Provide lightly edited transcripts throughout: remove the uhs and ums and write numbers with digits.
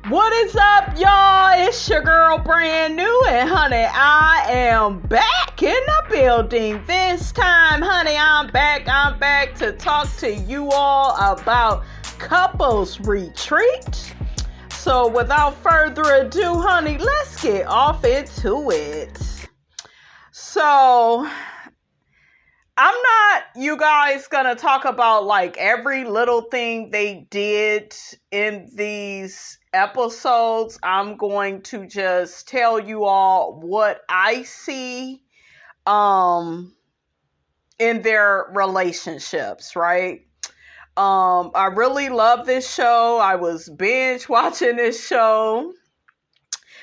What is up, y'all? It's your girl, brand new, and honey, I am back in the building. This time, honey, I'm back to talk to you all about couples retreat. So without further ado, honey, let's get off into it. So I'm not, you guys, gonna talk about like every little thing they did in these episodes. I'm going to just tell you all what I see in their relationships, right? I really love this show. I was binge watching this show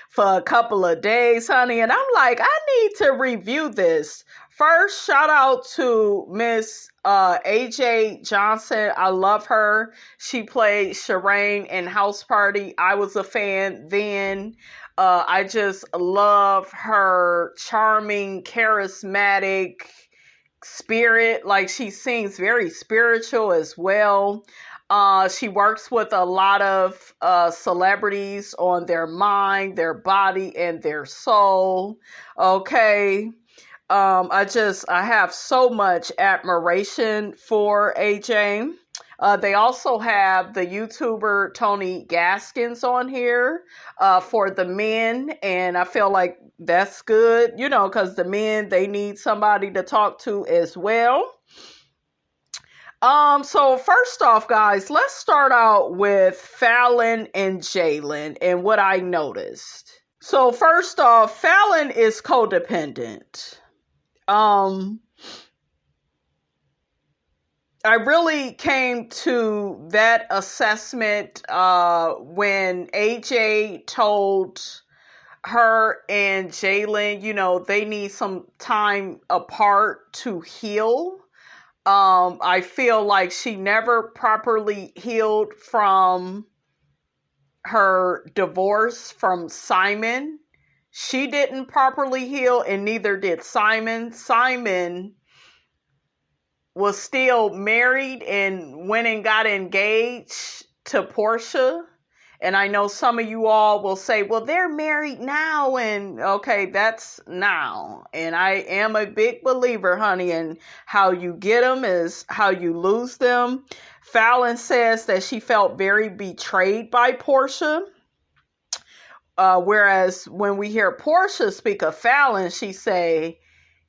for a couple of days, honey, and I'm like, I need to review this. First, shout out to Miss AJ Johnson. I love her. She played Shireen in House Party. I was a fan then. I just love her charming, charismatic spirit. Like, she seems very spiritual as well. She works with a lot of celebrities on their mind, their body, and their soul. Okay. I have so much admiration for AJ. They also have the YouTuber Tony Gaskins on here for the men, and I feel like that's good, you know, because the men, they need somebody to talk to as well. So first off, guys, let's start out with Falynn and Jaylin and what I noticed. So first off, Falynn is codependent. I really came to that assessment when AJ told her and Jaylin, you know, they need some time apart to heal. I feel like she never properly healed from her divorce from Simon. She didn't properly heal, and neither did Simon. Simon was still married and went and got engaged to Portia. And I know some of you all will say, well, they're married now. And okay, that's now. And I am a big believer, honey, in how you get them is how you lose them. Falynn says that she felt very betrayed by Portia. Whereas when we hear Portia speak of Falynn, she say,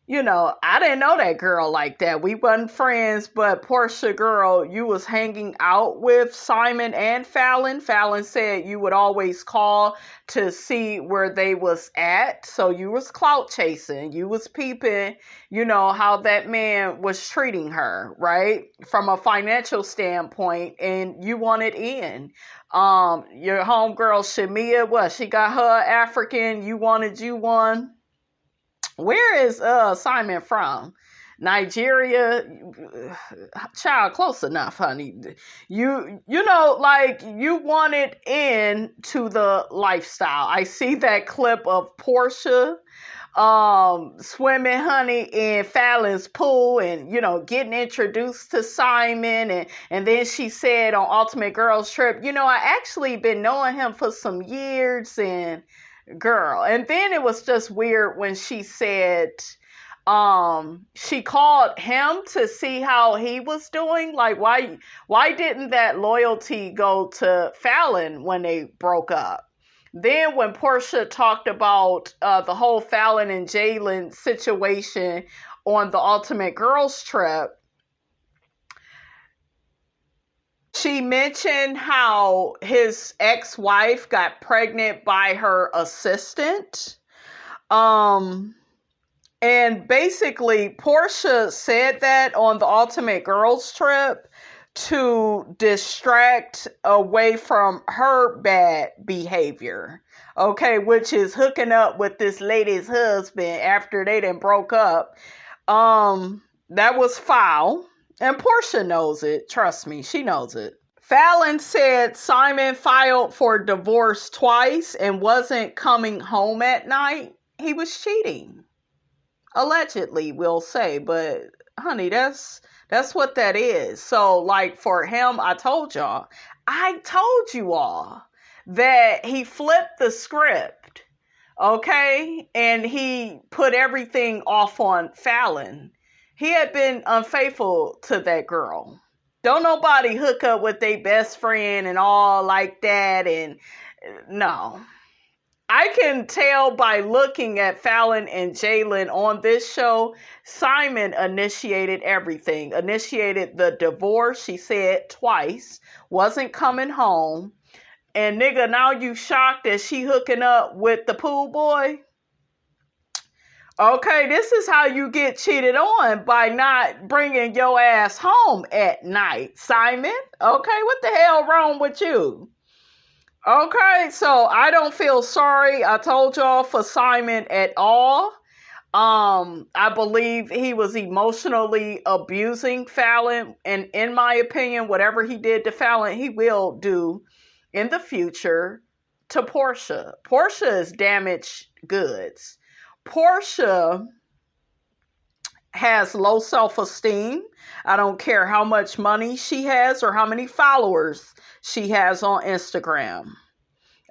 you know, I didn't know that girl like that. We wasn't friends, but Portia, girl, you was hanging out with Simon and Falynn. Falynn said you would always call to see where they was at. So you was clout chasing. You was peeping, you know, how that man was treating her, right? From a financial standpoint, and you wanted in. Your homegirl Shamia, what? She got her African. You wanted you one. Where is Simon from? Nigeria? Child, close enough, honey. You know, like, you wanted in to the lifestyle. I see that clip of Portia swimming, honey, in Falynn's pool and, you know, getting introduced to Simon. And then she said on Ultimate Girls Trip, you know, I actually been knowing him for some years, and girl. And then it was just weird when she said she called him to see how he was doing. Like, why didn't that loyalty go to Falynn when they broke up? Then when Portia talked about the whole Falynn and Jaylin situation on the Ultimate Girls Trip, she mentioned how his ex-wife got pregnant by her assistant. And basically, Portia said that on the Ultimate Girls Trip to distract away from her bad behavior. Okay, which is hooking up with this lady's husband after they done broke up. That was foul. And Portia knows it. Trust me, she knows it. Falynn said Simon filed for divorce twice and wasn't coming home at night. He was cheating. Allegedly, we'll say. But, honey, that's what that is. So, like, for him, I told you all that he flipped the script, okay? And he put everything off on Falynn. He had been unfaithful to that girl. Don't nobody hook up with their best friend and all like that. And no. I can tell by looking at Falynn and Jaylin on this show, Simon initiated everything. Initiated the divorce, she said twice, wasn't coming home. And nigga, now you shocked that she hooking up with the pool boy? Okay, this is how you get cheated on, by not bringing your ass home at night, Simon. Okay, what the hell wrong with you? Okay, so I don't feel sorry, I told y'all, for Simon at all. I believe he was emotionally abusing Falynn, and in my opinion, whatever he did to Falynn, he will do in the future to Portia. Portia is damaged goods. Portia has low self-esteem. I don't care how much money she has or how many followers she has on Instagram.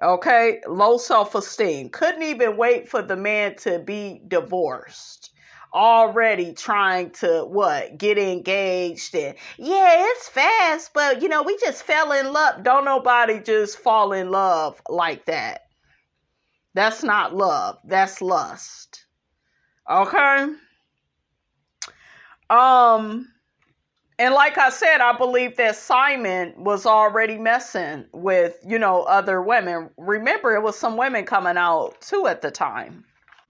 Okay, low self-esteem. Couldn't even wait for the man to be divorced. Already trying to get engaged, and yeah, it's fast, but we just fell in love. Don't nobody just fall in love like that. That's not love. That's lust. Okay? And like I said, I believe that Simon was already messing with, other women. Remember, it was some women coming out too at the time.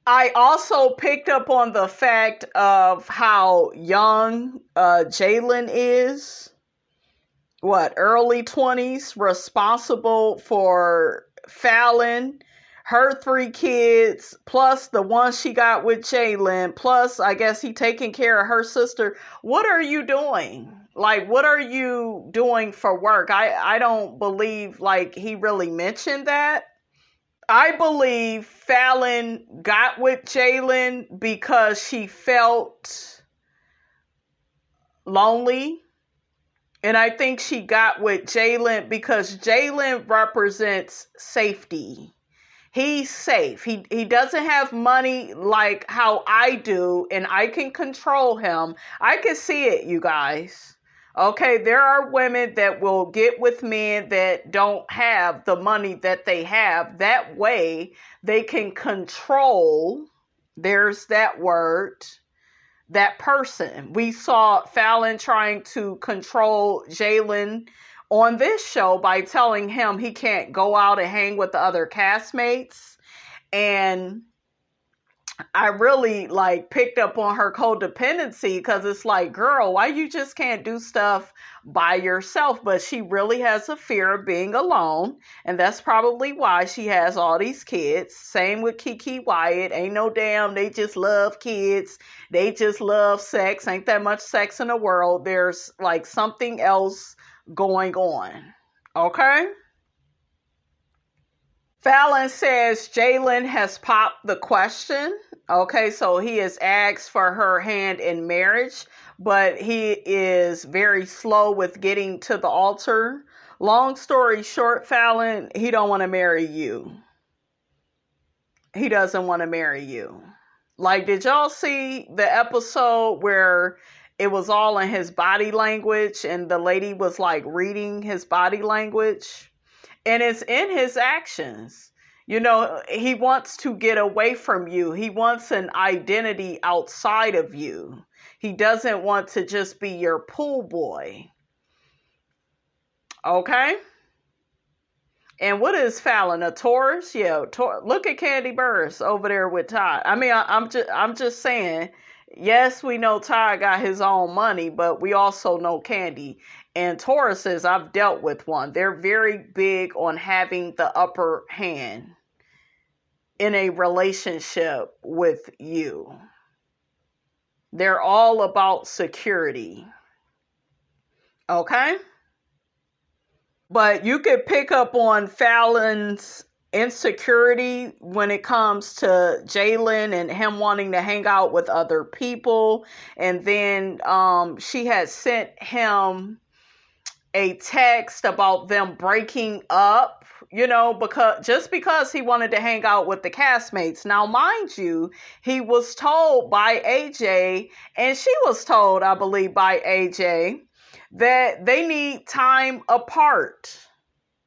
I also picked up on the fact of how young Jaylin is. Early 20s, responsible for Falynn, her 3 kids, plus the one she got with Jaylin, plus I guess he taking care of her sister. What are you doing? What are you doing for work? I don't believe he really mentioned that. I believe Falynn got with Jaylin because she felt lonely. And I think she got with Jaylin because Jaylin represents safety. He's safe. He doesn't have money like how I do, and I can control him. I can see it, you guys. Okay, there are women that will get with men that don't have the money that they have. That way, they can control, there's that word, that person. We saw Falynn trying to control Jaylin on this show by telling him he can't go out and hang with the other castmates. And I really picked up on her codependency, because it's girl, why you just can't do stuff by yourself? But she really has a fear of being alone, and that's probably why she has all these kids. Same with Kiki Wyatt. Ain't no damn, they just love kids, they just love sex. Ain't that much sex in the world. There's something else going on. Okay? Falynn says Jaylin has popped the question. Okay, so he has asked for her hand in marriage, but he is very slow with getting to the altar. Long story short, Falynn, he don't want to marry you. He doesn't want to marry you. Did y'all see the episode where it was all in his body language and the lady was reading his body language? And it's in his actions. He wants to get away from you. He wants an identity outside of you. He doesn't want to just be your pool boy. Okay? And what is Falynn, a Taurus? Yeah, look at Candy Burris over there with Todd. I mean, I'm just saying, yes, we know Todd got his own money, but we also know Candy. And Tauruses, I've dealt with one. They're very big on having the upper hand in a relationship with you. They're all about security. Okay? But you could pick up on Falynn's insecurity when it comes to Jaylin and him wanting to hang out with other people. And then she had sent him a text about them breaking up. because he wanted to hang out with the castmates. Now, mind you, he was told by AJ, and she was told, I believe, by AJ, that they need time apart.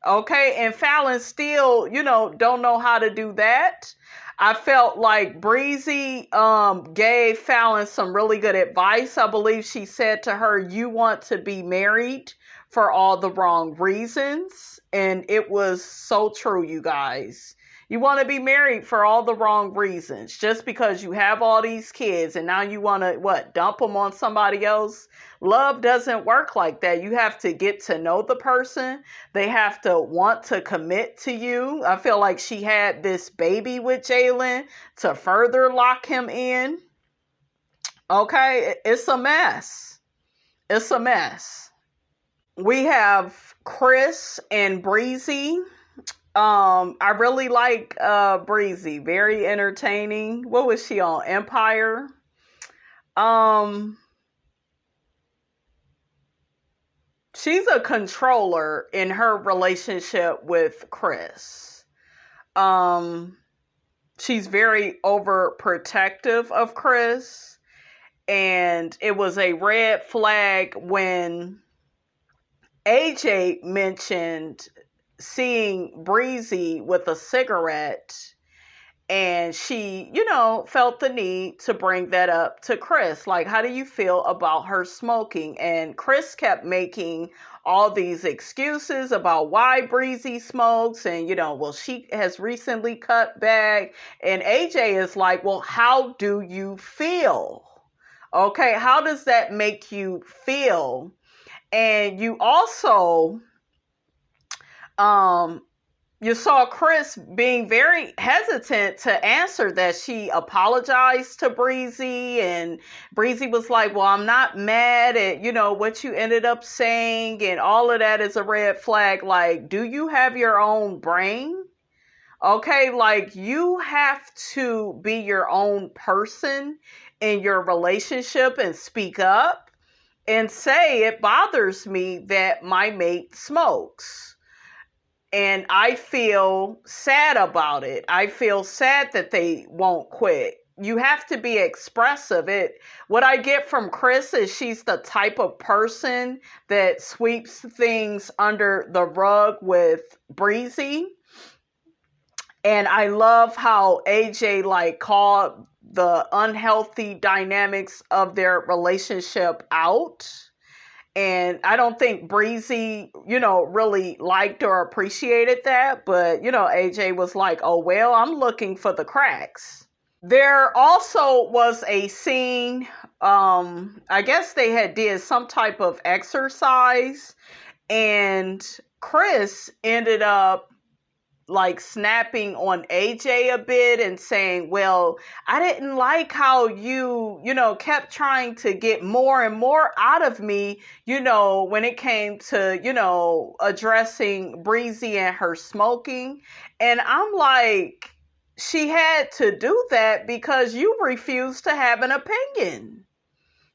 Okay, and Falynn still, don't know how to do that. I felt like Breezy gave Falynn some really good advice. I believe she said to her, "You want to be married for all the wrong reasons." And it was so true, you guys. You want to be married for all the wrong reasons. Just because you have all these kids and now you want to, dump them on somebody else? Love doesn't work like that. You have to get to know the person. They have to want to commit to you. I feel like she had this baby with Jaylin to further lock him in. Okay, it's a mess. It's a mess. We have Chris and Breezy. I really like Breezy. Very entertaining. What was she on? Empire. She's a controller in her relationship with Chris. She's very overprotective of Chris. And it was a red flag when AJ mentioned seeing Breezy with a cigarette, and she, felt the need to bring that up to Chris. Like, how do you feel about her smoking? And Chris kept making all these excuses about why Breezy smokes, and, well, she has recently cut back. And AJ is like, well, how do you feel? Okay, how does that make you feel? And you also you saw Chris being very hesitant to answer that she apologized to Breezy, and Breezy was like, well, I'm not mad at, what you ended up saying, and all of that is a red flag. Like, do you have your own brain? Okay, like, you have to be your own person in your relationship and speak up and say, it bothers me that my mate smokes. And I feel sad about it. I feel sad that they won't quit. You have to be expressive. What I get from Chris is she's the type of person that sweeps things under the rug with Breezy. And I love how AJ called the unhealthy dynamics of their relationship out. And I don't think Breezy, really liked or appreciated that. But, AJ was like, oh, well, I'm looking for the cracks. There also was a scene, I guess they did some type of exercise. And Chris ended up snapping on AJ a bit and saying, well, I didn't like how you, kept trying to get more and more out of me, when it came to, addressing Breezy and her smoking. And I'm like, she had to do that because you refused to have an opinion.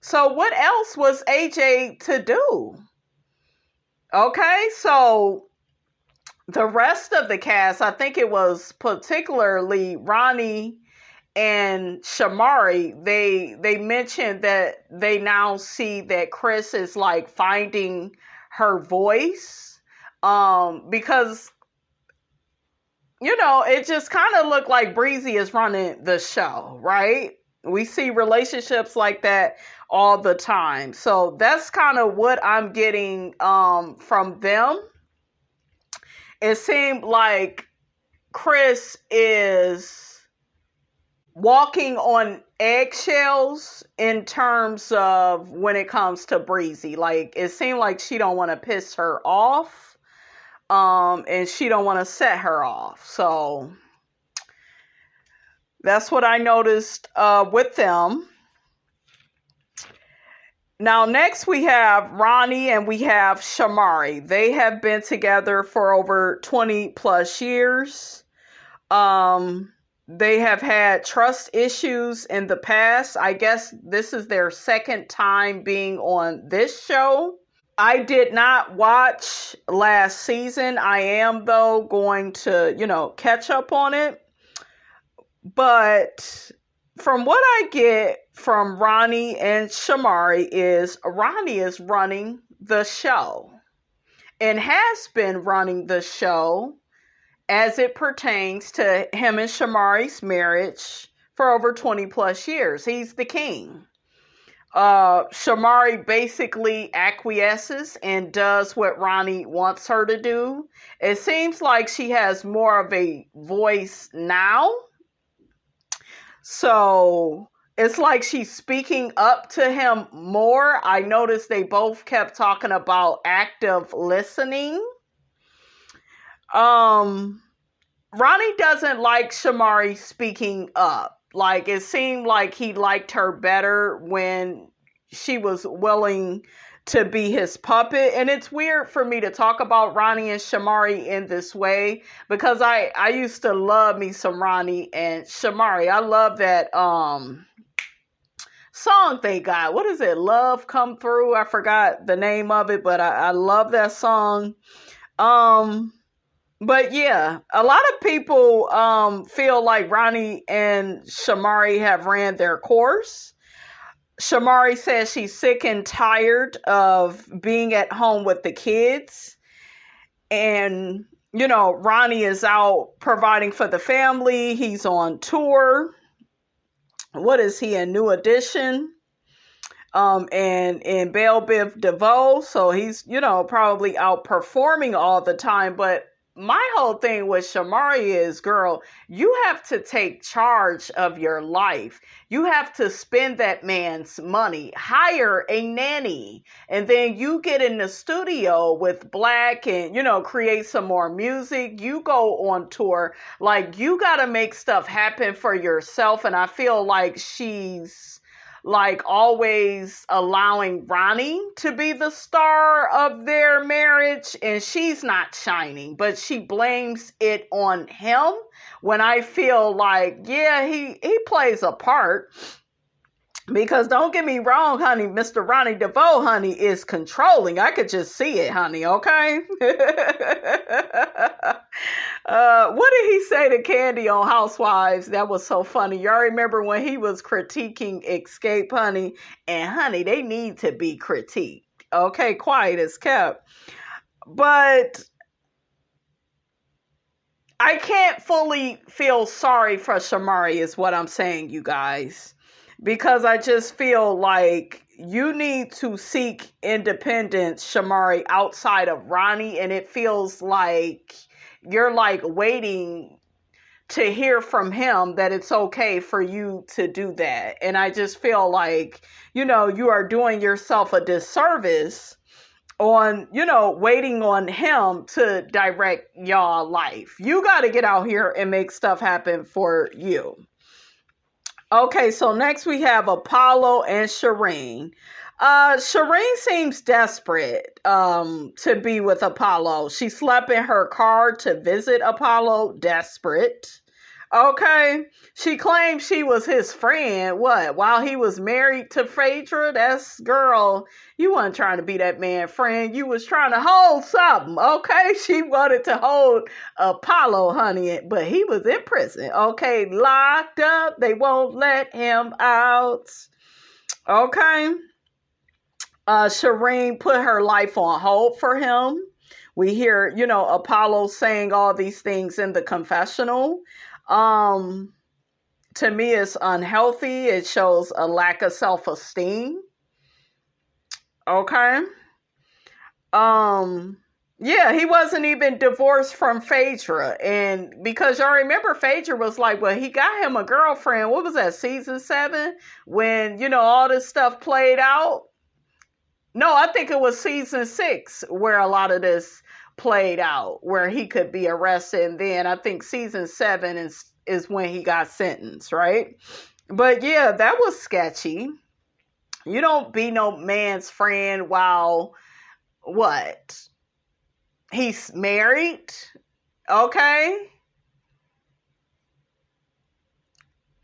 So what else was AJ to do? Okay, so the rest of the cast, I think it was particularly Ronnie and Shamari, they mentioned that they now see that Chris is finding her voice. Because, it just kind of looked like Breezy is running the show, right? We see relationships like that all the time. So that's kind of what I'm getting from them. It seemed like Chris is walking on eggshells in terms of when it comes to Breezy. It seemed like she don't want to piss her off, and she don't want to set her off. So that's what I noticed with them. Now, next we have Ronnie and we have Shamari. They have been together for over 20 plus years. They have had trust issues in the past. I guess this is their second time being on this show. I did not watch last season. I am, though, going to, catch up on it. But from what I get from Ronnie and Shamari is Ronnie is running the show and has been running the show as it pertains to him and Shamari's marriage for over 20 plus years. He's the king. Shamari basically acquiesces and does what Ronnie wants her to do. It seems like she has more of a voice now. So it's like she's speaking up to him more. I noticed they both kept talking about active listening. Ronnie doesn't like Shamari speaking up. Like, it seemed like he liked her better when she was willing to be his puppet. And it's weird for me to talk about Ronnie and Shamari in this way because I used to love me some Ronnie and Shamari. I love that song they got. What is it? Love Come Through. I forgot the name of it, but I love that song. But yeah, a lot of people feel like Ronnie and Shamari have ran their course. Shamari says she's sick and tired of being at home with the kids. And, Ronnie is out providing for the family. He's on tour. What is he, a New Edition? And in Belle Biv DeVoe. So he's, probably out performing all the time. But my whole thing with Shamari is, girl, you have to take charge of your life. You have to spend that man's money, hire a nanny, and then you get in the studio with Black and, create some more music. You go on tour. Like, you got to make stuff happen for yourself. And I feel like she's like always allowing Ronnie to be the star of their marriage, and she's not shining, but she blames it on him when I feel like, yeah, he plays a part. Because don't get me wrong, honey, Mr. Ronnie DeVoe, honey, is controlling. I could just see it, honey, okay? What did he say to Candy on Housewives? That was so funny. Y'all remember when he was critiquing Escape, honey? And, honey, they need to be critiqued. Okay, quiet as kept. But I can't fully feel sorry for Shamari is what I'm saying, you guys. Because I just feel like you need to seek independence, Shamari, outside of Ronnie. And it feels like you're like waiting to hear from him that it's okay for you to do that. And I just feel like, you are doing yourself a disservice on, waiting on him to direct y'all life. You got to get out here and make stuff happen for you. Okay, so next we have Apollo and Shireen. Shireen seems desperate to be with Apollo. She slept in her car to visit Apollo, desperate. Okay, she claimed she was his friend, while he was married to Phaedra? That's, girl, you weren't trying to be that man's friend. You was trying to hold something, okay? She wanted to hold Apollo, honey, but he was in prison, okay? Locked up. They won't let him out, okay? Shireen put her life on hold for him. We hear, Apollo saying all these things in the confessional. To me, it's unhealthy. It shows a lack of self-esteem. Okay. Yeah, he wasn't even divorced from Phaedra. And because y'all remember, Phaedra was like, well, he got him a girlfriend. What was that, season 7? When, all this stuff played out? No, I think it was season 6 where a lot of this played out, where he could be arrested. And then I think season 7 is when he got sentenced, right? But yeah, that was sketchy. You don't be no man's friend while he's married, okay?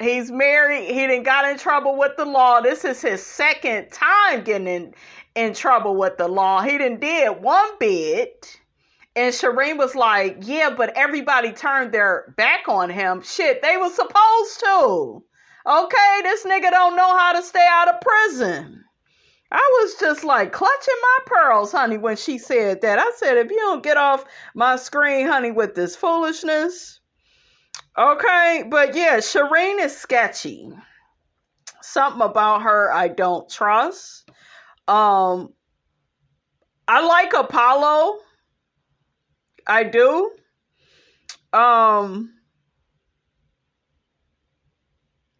He's married. He done got in trouble with the law. This is his second time getting in trouble with the law. He done did one bit. And Shireen was like, yeah, but everybody turned their back on him. Shit, they was supposed to. Okay, this nigga don't know how to stay out of prison. I was just like clutching my pearls, honey, when she said that. I said, if you don't get off my screen, honey, with this foolishness. Okay, but yeah, Shireen is sketchy. Something about her I don't trust. I like Apollo. I do.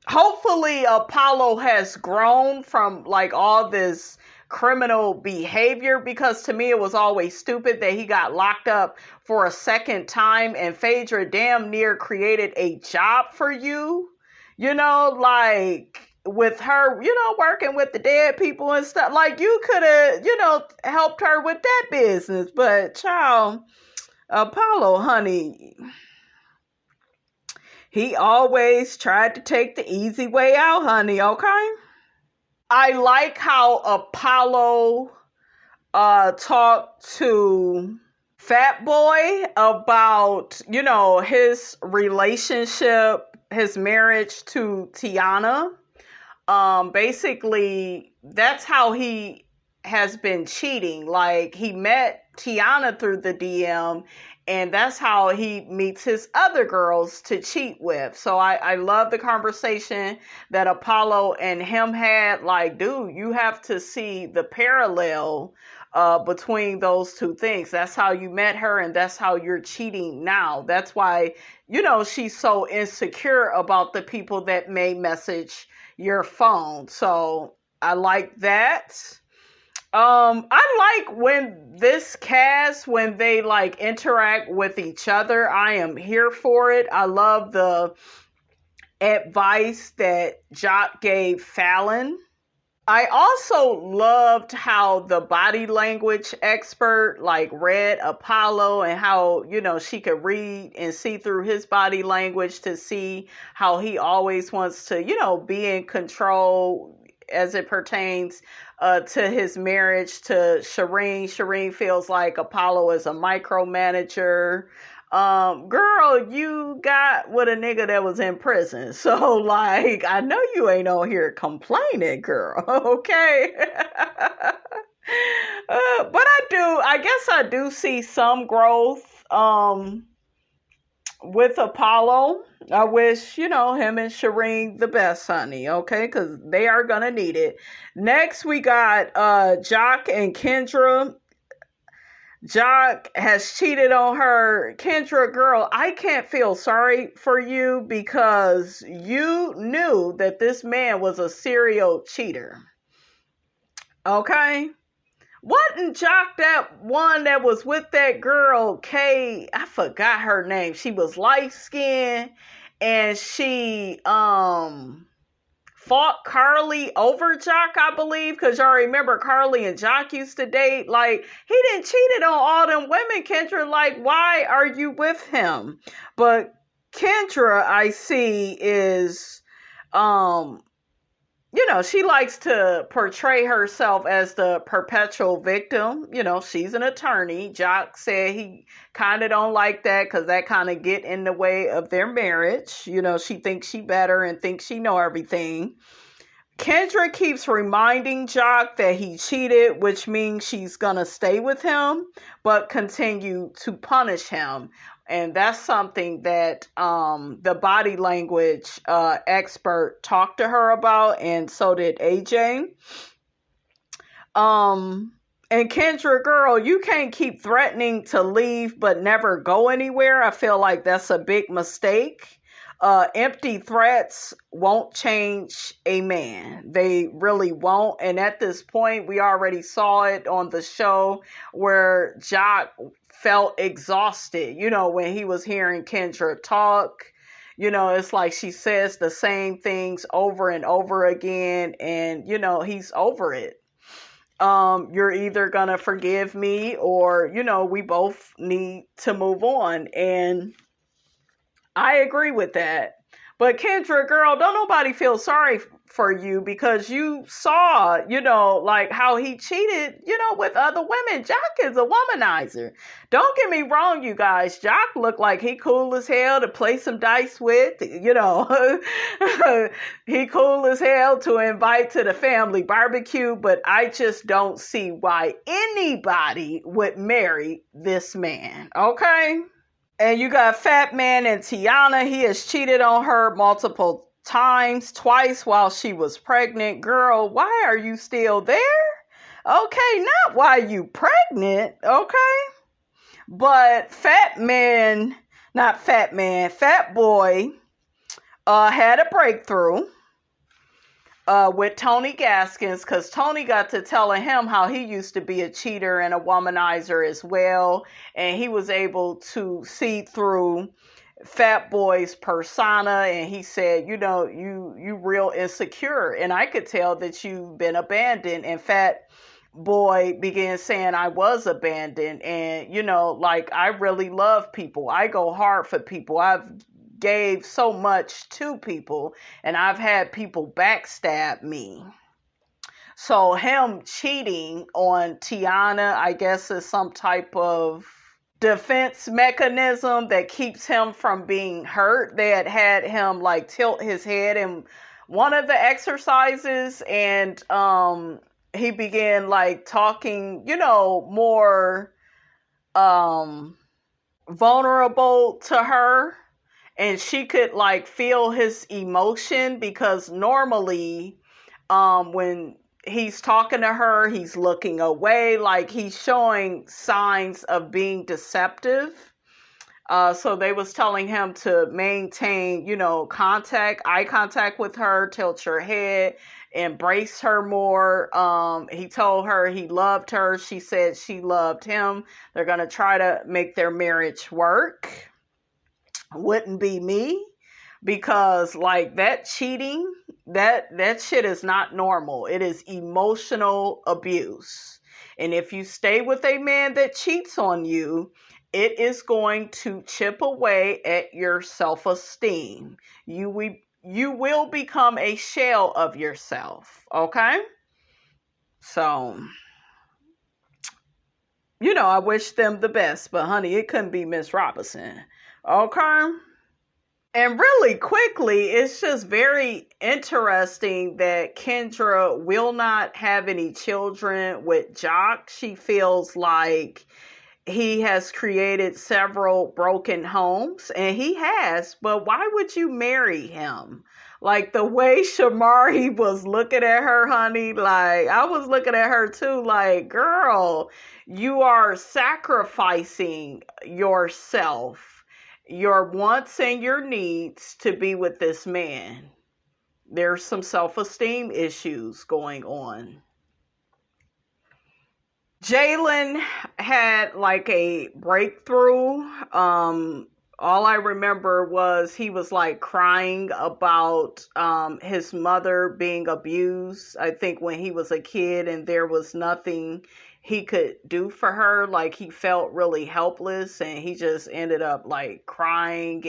Hopefully Apollo has grown from like all this criminal behavior, because to me it was always stupid that he got locked up for a second time, and Phaedra damn near created a job for you. Like with her, working with the dead people and stuff. Like you could have, helped her with that business. But child, Apollo, honey, he always tried to take the easy way out, honey, okay? I like how Apollo talked to Fat Boy about, his relationship, his marriage to Tiana. Basically, that's how he has been cheating. Like, he met Tiana through the DM, and that's how he meets his other girls to cheat with. So I love the conversation that Apollo and him had. Like, dude, you have to see the parallel between those two things. That's how you met her, and that's how you're cheating now. That's why, she's so insecure about the people that may message your phone. So I like that. I like when this cast, when they like interact with each other. I am here for it. I love the advice that Jock gave Falynn. I also loved how the body language expert like read Apollo, and how, she could read and see through his body language to see how he always wants to, be in control as it pertains to his marriage to Shireen. Shireen feels like Apollo is a micromanager. Girl, you got with a nigga that was in prison. So, like, I know you ain't on here complaining, girl. Okay? But I guess I do see some growth, with Apollo. I wish, him and Shireen the best, honey, okay? Because they are going to need it. Next, we got Jock and Kendra. Jock has cheated on her. Kendra, girl, I can't feel sorry for you, because you knew that this man was a serial cheater. Okay? Wasn't Jock that one that was with that girl, Kay? I forgot her name. She was light-skinned, and she fought Carly over Jock, I believe, because y'all remember Carly and Jock used to date. Like, he didn't cheated on all them women, Kendra. Like, why are you with him? But Kendra, I see, is she likes to portray herself as the perpetual victim. She's an attorney. Jock said he kind of don't like that, because that kind of get in the way of their marriage. She thinks she better and thinks she know everything. Kendra keeps reminding Jock that he cheated, which means she's going to stay with him, but continue to punish him. And that's something that the body language expert talked to her about, and so did AJ. And Kendra, girl, you can't keep threatening to leave but never go anywhere. I feel like that's a big mistake. Empty threats won't change a man. They really won't. And at this point, we already saw it on the show where Jock felt exhausted, when he was hearing Kendra talk. It's like she says the same things over and over again, and, he's over it. You're either gonna forgive me, or, we both need to move on. And I agree with that. But Kendra, girl, don't nobody feel sorry for you because you saw, like how he cheated, with other women. Jock is a womanizer. Don't get me wrong, you guys. Jock looked like he cool as hell to play some dice with, he cool as hell to invite to the family barbecue, but I just don't see why anybody would marry this man, okay? And you got Fat Man and Tiana. He has cheated on her multiple times, twice while she was pregnant. Girl, why are you still there? Okay, not why you pregnant, okay? But Fat Boy had a breakthrough with Tony Gaskins, because Tony got to telling him how he used to be a cheater and a womanizer as well, and he was able to see through Fat Boy's persona, and he said, you real insecure, and I could tell that you've been abandoned. And Fat Boy began saying, I was abandoned, and like, I really love people. I go hard for people. I've gave so much to people, and I've had people backstab me. So him cheating on Tiana, I guess, is some type of defense mechanism that keeps him from being hurt. They had him like tilt his head in one of the exercises, and he began like talking, more vulnerable to her. And she could like feel his emotion, because normally when he's talking to her, he's looking away, like he's showing signs of being deceptive. So they was telling him to maintain, eye contact with her, tilt your head, embrace her more. He told her he loved her. She said she loved him. They're going to try to make their marriage work. Wouldn't be me, because like that cheating, that shit is not normal. It is emotional abuse. And if you stay with a man that cheats on you, it is going to chip away at your self-esteem. You will become a shell of yourself, okay? So, I wish them the best, but honey, it couldn't be Miss Robinson. Okay. And really quickly, it's just very interesting that Kendra will not have any children with Jock. She feels like he has created several broken homes, and he has, but why would you marry him? Like the way Shamari was looking at her, honey, like I was looking at her too, like, girl, you are sacrificing yourself, your wants and your needs to be with this man. There's some self-esteem issues going on. Jaylin had like a breakthrough. All I remember was he was like crying about his mother being abused, I think when he was a kid, and there was nothing he could do for her. Like he felt really helpless, and he just ended up like crying,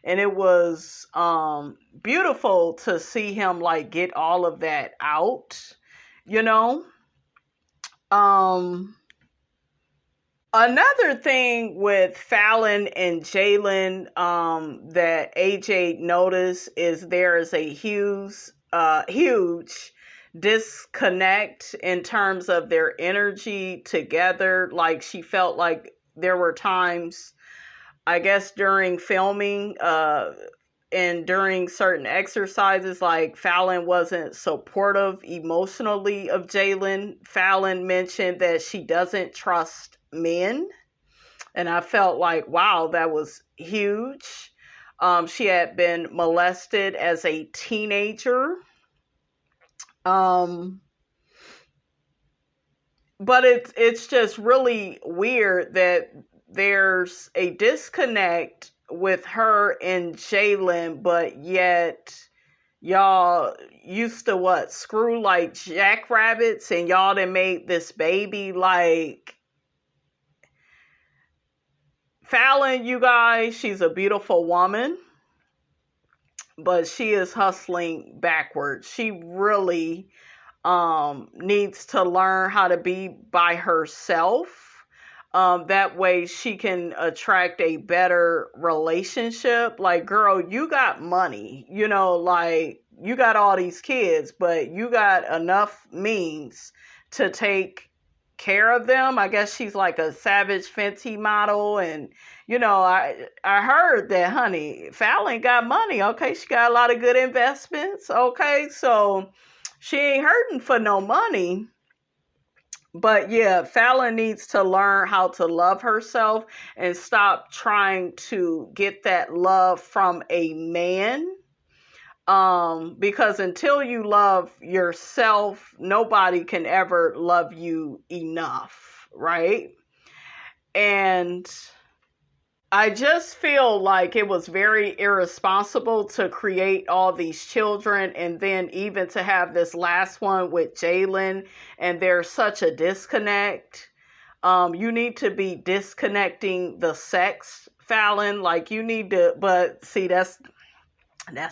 and it was beautiful to see him like get all of that out, Another thing with Falynn and Jaylin that AJ noticed is there is a huge disconnect in terms of their energy together. Like she felt like there were times, I guess, during filming and during certain exercises, like Falynn wasn't supportive emotionally of Jaylin. Falynn mentioned that she doesn't trust men, and I felt like, wow, that was huge. She had been molested as a teenager. But it's just really weird that there's a disconnect with her and Jaylin, but yet y'all used to screw like jackrabbits, and y'all done made this baby. Like Falynn, you guys, she's a beautiful woman. but she is hustling backwards. She really needs to learn how to be by herself. That way she can attract a better relationship. Like, girl, you got money, like you got all these kids, but you got enough means to take care of them. I guess she's like a Savage Fenty model. And, I heard that, honey, Falynn got money. Okay. She got a lot of good investments. Okay. So she ain't hurting for no money. But yeah, Falynn needs to learn how to love herself and stop trying to get that love from a man. Because until you love yourself, nobody can ever love you enough, right? And I just feel like it was very irresponsible to create all these children and then even to have this last one with Jaylin, and there's such a disconnect. You need to be disconnecting the sex, Falynn. Like, you need to, but see, that's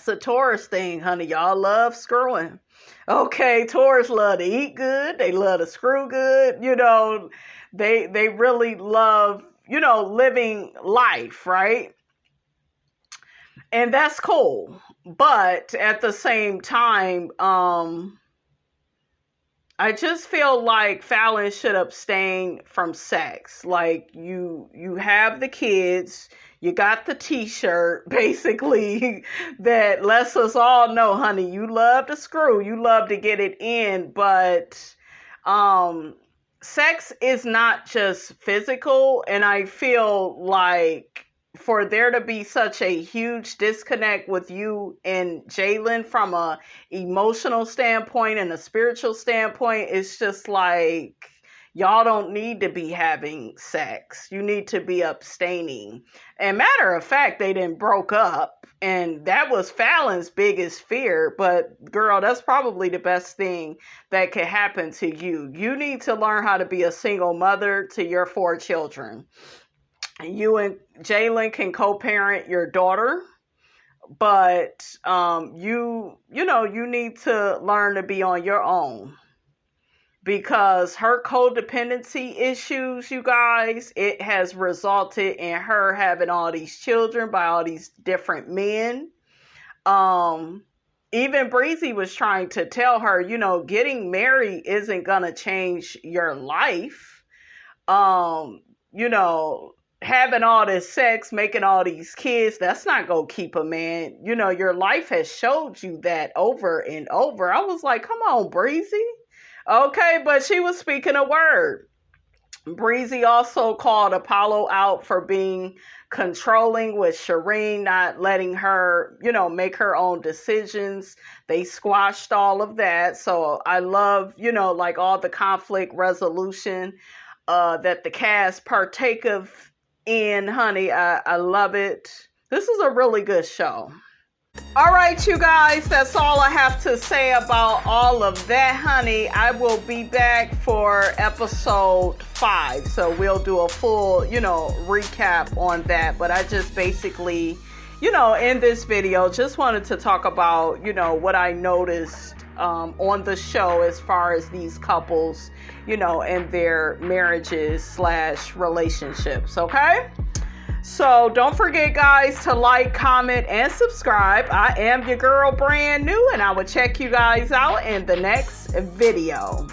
a Taurus thing, honey. Y'all love screwing. Okay, Taurus love to eat good. They love to screw good. They really love, living life, right? And that's cool. But at the same time, I just feel like Falynn should abstain from sex. Like, you have the kids, you got the t-shirt, basically, that lets us all know, honey, you love to screw, you love to get it in, but sex is not just physical. And I feel like for there to be such a huge disconnect with you and Jaylin from a emotional standpoint and a spiritual standpoint, it's just like, y'all don't need to be having sex. You need to be abstaining. And matter of fact, they done broke up, and that was Falynn's biggest fear. But girl, that's probably the best thing that could happen to you. You need to learn how to be a single mother to your 4 children. You and Jaylin can co-parent your daughter, but you need to learn to be on your own. Because her codependency issues, you guys, it has resulted in her having all these children by all these different men. Even Breezy was trying to tell her, getting married isn't going to change your life. Having all this sex, making all these kids, that's not going to keep a man. Your life has showed you that over and over. I was like, come on, Breezy. Okay, but she was speaking a word. Breezy also called Apollo out for being controlling with Shireen, not letting her, make her own decisions. They squashed all of that. So I love, like all the conflict resolution that the cast partake of in, honey. I love it. This is a really good show. All right, you guys, that's all I have to say about all of that, honey. I will be back for episode 5. So we'll do a full, recap on that. But I just basically, in this video, just wanted to talk about, what I noticed on the show as far as these couples, and their marriages / relationships, okay? So don't forget, guys, to like, comment, and subscribe. I am your girl, brand new, and I will check you guys out in the next video.